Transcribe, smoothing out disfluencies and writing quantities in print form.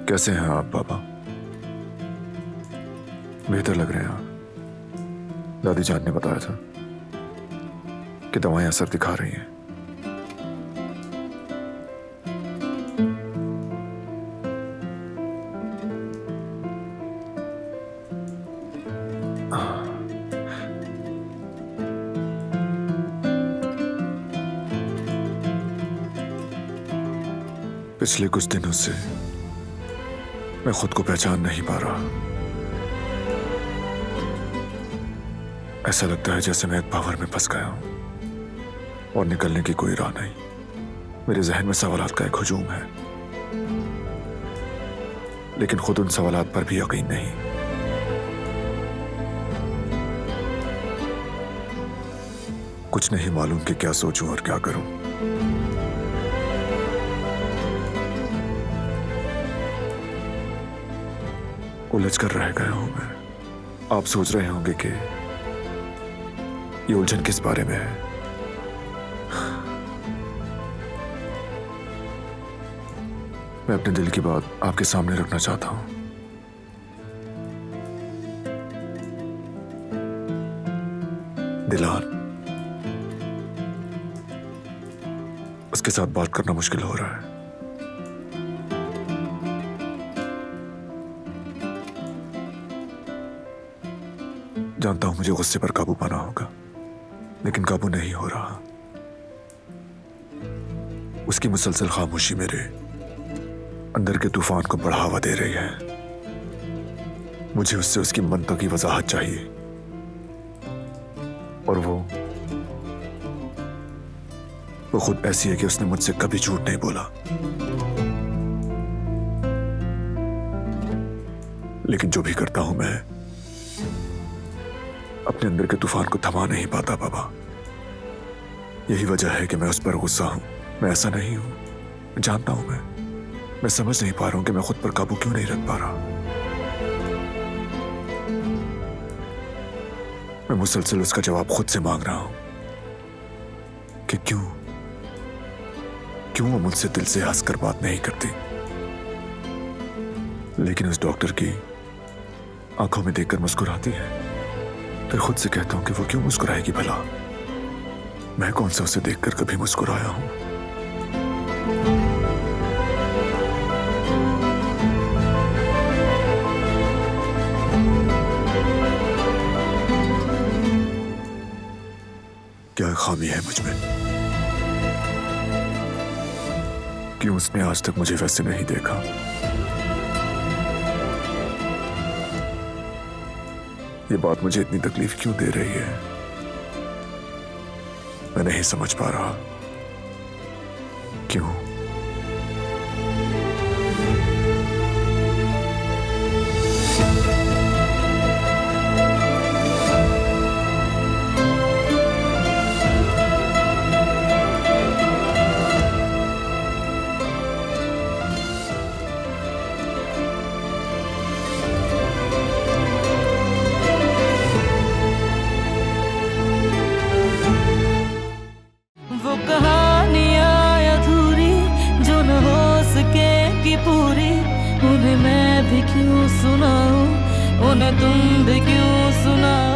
कैसे हैं आप बाबा? बेहतर लग रहे हैं आप। दादी जान ने बताया था कि दवाएं असर दिखा रही हैं। पिछले कुछ दिनों से मैं खुद को पहचान नहीं पा रहा। ऐसा लगता है जैसे मैं एक पावर में फंस गया हूं और निकलने की कोई राह नहीं। मेरे जहन में सवालात का एक हुजूम है, लेकिन खुद उन सवालात पर भी यकीन नहीं। कुछ नहीं मालूम कि क्या सोचूं और क्या करूं। उलझ कर रह गया हूं मैं। आप सोच रहे होंगे कि ये उलझन किस बारे में है। मैं अपने दिल की बात आपके सामने रखना चाहता हूं। दिलान, उसके साथ बात करना मुश्किल हो रहा है। जानता हूं मुझे गुस्से पर काबू पाना होगा, लेकिन काबू नहीं हो रहा। उसकी मुसलसल खामोशी मेरे अंदर के तूफान को बढ़ावा दे रही है। मुझे उससे उसकी मंतक़ की वजाहत चाहिए, और वो खुद ऐसी है कि उसने मुझसे कभी झूठ नहीं बोला। लेकिन जो भी करता हूं मैं अपने अंदर के तूफान को थमा नहीं पाता बाबा। यही वजह है कि मैं उस पर गुस्सा हूं। मैं ऐसा नहीं हूं, मैं जानता हूं। मैं समझ नहीं पा रहा हूं कि मैं खुद पर काबू क्यों नहीं रख पा रहा। मैं मुसलसल उसका जवाब खुद से मांग रहा हूं कि क्यों वो मुझसे दिल से हंसकर बात नहीं करती। लेकिन उस डॉक्टर की आंखों में देखकर मुस्कुराती है। फिर खुद से कहता हूं कि वो क्यों मुस्कुराएगी भला। मैं कौन सा उसे देखकर कभी मुस्कुराया हूं। क्या खामी है मुझ में? क्यों उसने आज तक मुझे वैसे नहीं देखा? ये बात मुझे इतनी तकलीफ क्यों दे रही है? मैं नहीं समझ पा रहा। क्यों? पूरी उन्हें मैं भी क्यों सुनाऊं, उन्हें तुम भी क्यों सुनाओ।